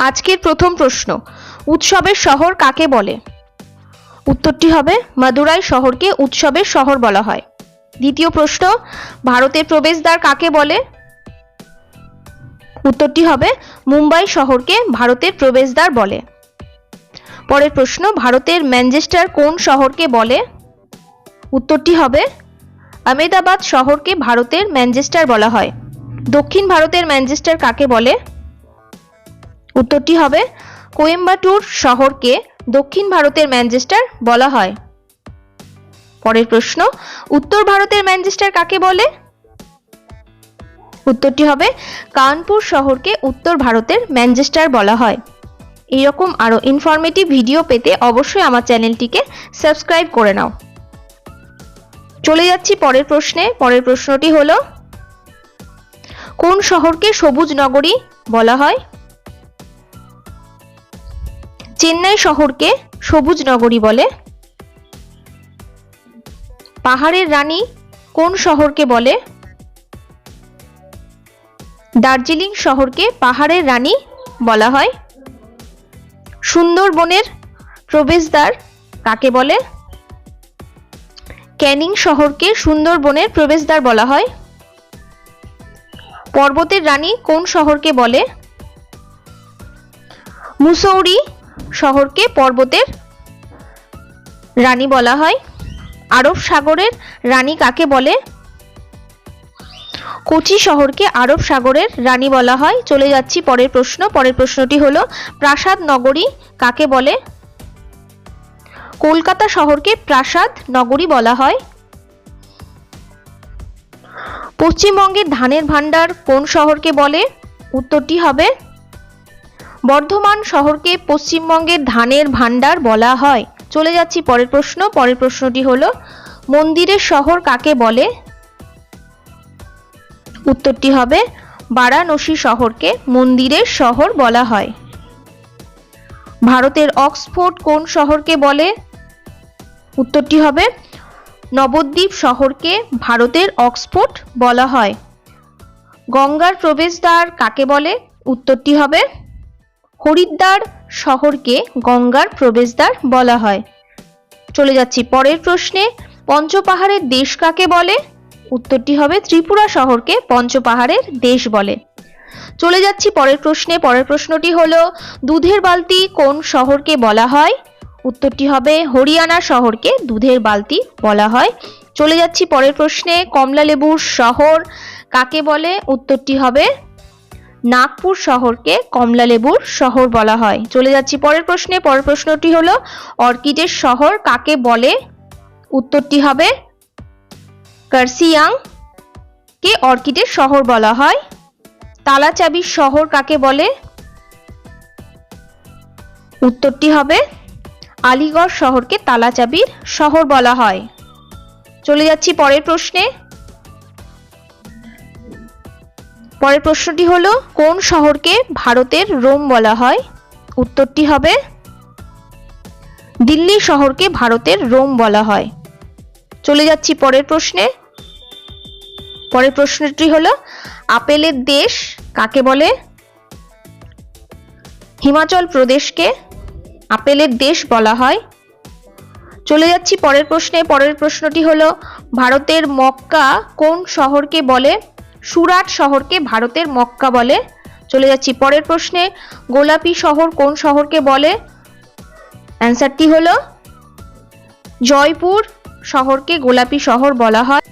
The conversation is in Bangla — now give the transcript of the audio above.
আজকের প্রথম প্রশ্ন, উৎসবের শহর কাকে বলে? উত্তরটি হবে মাদুরাই শহরকে উৎসবের শহর বলা হয়। দ্বিতীয় প্রশ্ন, ভারতের প্রবেশদ্বার কাকে বলে? উত্তরটি হবে মুম্বাই শহরকে ভারতের প্রবেশদ্বার বলে। পরের প্রশ্ন, ভারতের ম্যানচেস্টার কোন শহরকে বলে? উত্তরটি হবে আহমেদাবাদ শহরকে ভারতের ম্যানচেস্টার বলা হয়। দক্ষিণ ভারতের ম্যানচেস্টার কাকে বলে? উত্তরটি হবে কোয়েম্বাটুর শহরকে দক্ষিণ ভারতের ম্যানচেস্টার বলা হয়। পরের প্রশ্ন, উত্তর ভারতের ম্যানচেস্টার কাকে বলে? উত্তরটি হবে কানপুর শহরকে উত্তর ভারতের ম্যানচেস্টার বলা হয়। এইরকম আরো ইনফরমেটিভ ভিডিও পেতে অবশ্যই আমার চ্যানেলটিকে সাবস্ক্রাইব করে নাও। চলে যাচ্ছি পরের প্রশ্নে। পরের প্রশ্নটি হলো, কোন শহরকে সবুজ নগরী বলা হয়? চেন্নাই শহরকে সবুজ নগরী বলে। পাহাড়ের রানী কোন শহরকে বলে? দার্জিলিং শহরকে পাহাড়ের রানী বলা হয়। সুন্দরবনের প্রবেশদ্বার কাকে বলে? ক্যানিং শহরকে সুন্দরবনের প্রবেশদ্বার বলা হয়। পর্বতের রানী কোন শহরকে বলে? মুসৌরি শহরকে পর্বতের রানী বলা হয়। আরব সাগরের রানী কাকে বলে? কোচি শহরকে আরব সাগরের রানী বলা হয়। চলে যাচ্ছি পরের প্রশ্ন। পরের প্রশ্নটি হলো, প্রাসাদ নগরী কাকে বলে? কলকাতা শহরকে প্রাসাদ নগরী বলা হয়। পশ্চিমবঙ্গের ধানের ভান্ডার কোন শহরকে বলে? উত্তরটি হবে বর্ধমান শহরকে পশ্চিমবঙ্গের ধানের ভান্ডার বলা হয়। চলে যাচ্ছি পরের প্রশ্ন। পরের প্রশ্নটি হলো, মন্দিরের শহর কাকে বলে? উত্তরটি হবে বারাণসী শহরকে মন্দিরের শহর বলা হয়। ভারতের অক্সফোর্ড কোন শহরকে বলে? উত্তরটি হবে নবদ্বীপ শহরকে ভারতের অক্সফোর্ড বলা হয়। গঙ্গার প্রবেশদ্বার কাকে বলে? উত্তরটি হবে হরিদ্বার শহরকে গঙ্গার প্রবেশদ্বার বলা হয়। চলে যাচ্ছি পরের প্রশ্নে, পঞ্চপাহাড়ের দেশ কাকে বলে? উত্তরটি হবে ত্রিপুরা শহরকে পঞ্চপাহাড়ের দেশ বলে। চলে যাচ্ছি পরের প্রশ্নে। পরের প্রশ্নটি হলো, দুধের বালতি কোন শহরকে বলা হয়? উত্তরটি হবে হরিয়ানা শহরকে দুধের বালতি বলা হয়। চলে যাচ্ছি পরের প্রশ্নে, কমলা লেবুর শহর কাকে বলে? উত্তরটি হবে নাগপুর শহরকে কমলা লেবুর শহর বলা হয়। চলে যাচ্ছি পরের প্রশ্নে। পরের প্রশ্নটি হলো, অর্কিডের শহর কাকে বলে? উত্তরটি হবে কার্সিয়াং কে অর্কিডের শহর বলা হয়। তালাচাবির শহর কাকে বলে? উত্তরটি হবে আলিগড় শহরকে তালাচাবির শহর বলা হয়। চলে যাচ্ছি পরের প্রশ্নে। পরের প্রশ্নটি হলো, কোন শহরকে ভারতের রোম বলা হয়? উত্তরটি হবে দিল্লি শহরকে ভারতের রোম বলা হয়। চলে যাচ্ছি পরের প্রশ্নে। পরের প্রশ্নটি হলো, আপেলের দেশ কাকে বলে? হিমাচল প্রদেশকে আপেলের দেশ বলা হয়। চলে যাচ্ছি পরের প্রশ্নে। পরের প্রশ্নটি হলো, ভারতের মক্কা কোন শহরকে বলে? সুরাট শহরকে ভারতের মক্কা বলে। চলে যাচ্ছি পরের প্রশ্নে, গোলাপি শহর কোন শহরকে বলে? অ্যান্সারটি হলো জয়পুর শহরকে গোলাপি শহর বলা হয়।